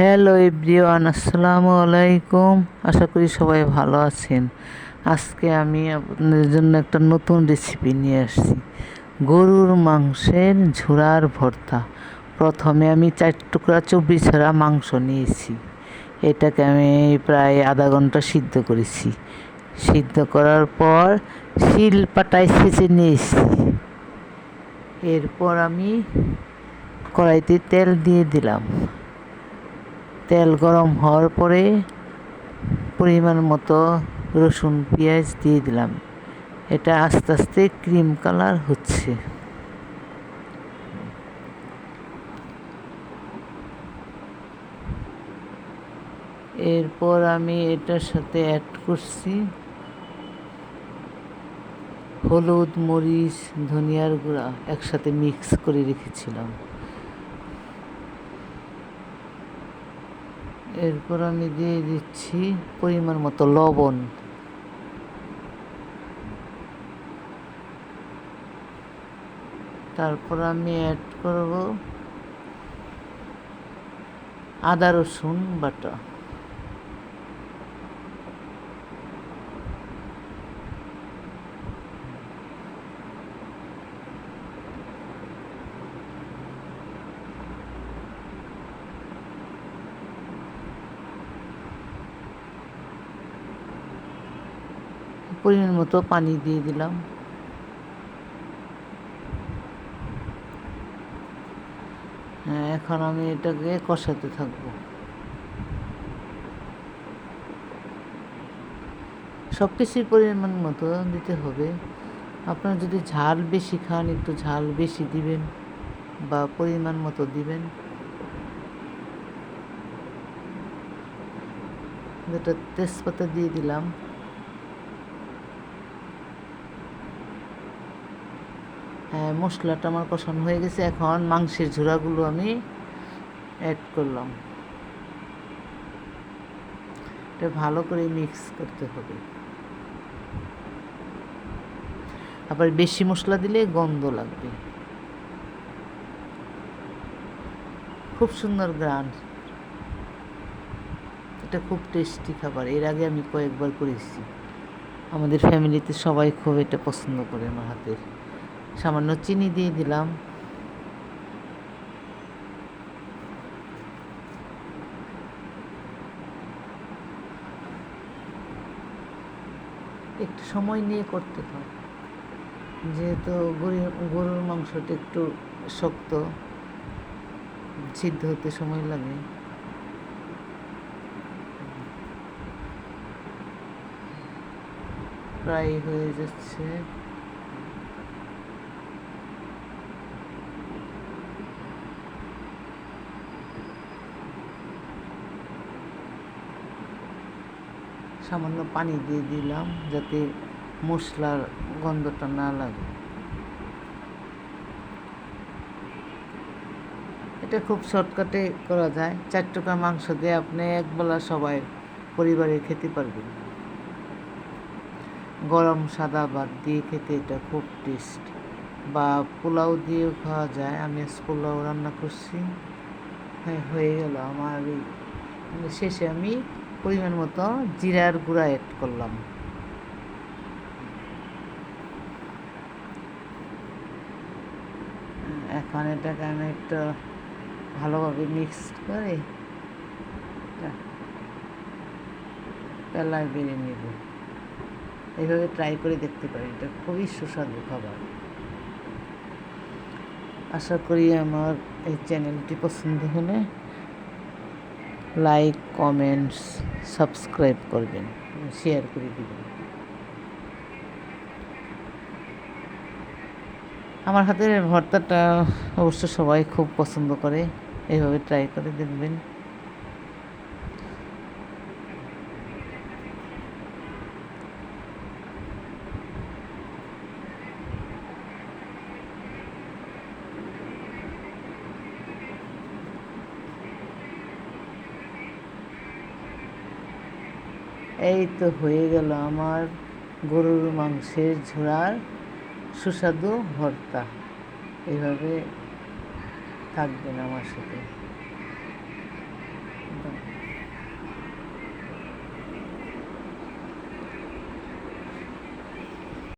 Hello everyone, আসসালামু আলাইকুম। আশা করি সবাই ভালো আছেন। আজকে আমি আপনাদের জন্য একটা নতুন রেসিপি নিয়ে আসছি, গরুর মাংসের ঝুরার ভর্তা। প্রথমে আমি 4 টুকরা চর্বি ছাড়া মাংস নিয়েছি। এটাকে আমি প্রায় আধা ঘন্টা সিদ্ধ করেছি। সিদ্ধ করার পর শিল পাটায় ছেঁচে নিয়েছি। এরপর আমি কড়াইতে তেল দিয়ে দিলাম। তেল গরম হওয়ার পরে পরিমাণ মতো রসুন পেঁয়াজ দিয়ে দিলাম। এটা আস্তে আস্তে ক্রিম কালার হচ্ছে। এরপর আমি এটার সাথে অ্যাড করছি হলুদ, মরিচ, ধনিয়ার গুঁড়া একসাথে মিক্স করে রেখেছিলাম। এরপর আমি দিয়ে দিচ্ছি পরিমাণ মতো লবণ। তারপর আমি অ্যাড করব আদা রসুন বাটা। পরিমাণ মতো পানি দিয়ে দিলাম। এখন আমি এটাকে কষাতে থাকবো। সব কিছুর পরিমাণ মতো দিতে হবে। আপনারা যদি ঝাল বেশি খান একটু ঝাল বেশি দিবেন বা পরিমাণ মতো দিবেন। যেটা তেজপাতা দিয়ে দিলাম। হ্যাঁ, মশলাটা আমার কষানো হয়ে গেছে। এখন মাংসের ঝোড়াগুলো আমি অ্যাড করলাম। এটা ভালো করে মিক্স করতে হবে। আবার বেশি মশলা দিলে গন্ধ লাগবে। খুব সুন্দর গ্রান, এটা খুব টেস্টি খাবার। এর আগে আমি কয়েকবার করেছি। আমাদের ফ্যামিলিতে সবাই খুব এটা পছন্দ করে আমার হাতের। সামান্য চিনি দিয়ে দিলাম। একটু সময় নিয়ে করতে হয়, যেহেতু গরুর মাংসটা একটু শক্ত, সিদ্ধ হতে সময় লাগে। প্রায় হয়ে যাচ্ছে। সামান্য পানি দিয়ে দিলাম যাতে মশলার গন্ধটা না লাগে। এটা খুব শর্টকাটে করা যায়। 4 টুকরা মাংস দিয়ে আপনি একবেলা সবাই পরিবারে খেতে পারবেন। গরম সাদা ভাত দিয়ে খেতে এটা খুব টেস্ট, বা পোলাও দিয়েও খাওয়া যায়। আমি আজ পোলাও রান্না করছি। হ্যাঁ, হয়ে গেল আমার। শেষে আমি পরিমাণ মতো জিরার গুঁড়া অ্যাড করলাম। এখন এটাকে আমি একটু ভালোভাবে মিক্স করে পেলায় বেড়ে নেব। এইভাবে ট্রাই করে দেখতে পারি। এটা খুবই সুস্বাদু খাবার। আশা করি আমার এই চ্যানেলটি পছন্দ হলে লাইক, কমেন্টস, সাবস্ক্রাইব করবেন, শেয়ার করে দেবেন। আমার হাতের ভর্তাটা অবশ্য সবাই খুব পছন্দ করে। এইভাবে ট্রাই করে দেখবেন। এই তো হয়ে গেল আমার গরুর মাংসের ঝোড়ার সুস্বাদু ভর্তা। এইভাবে থাকবেন আমার সাথে।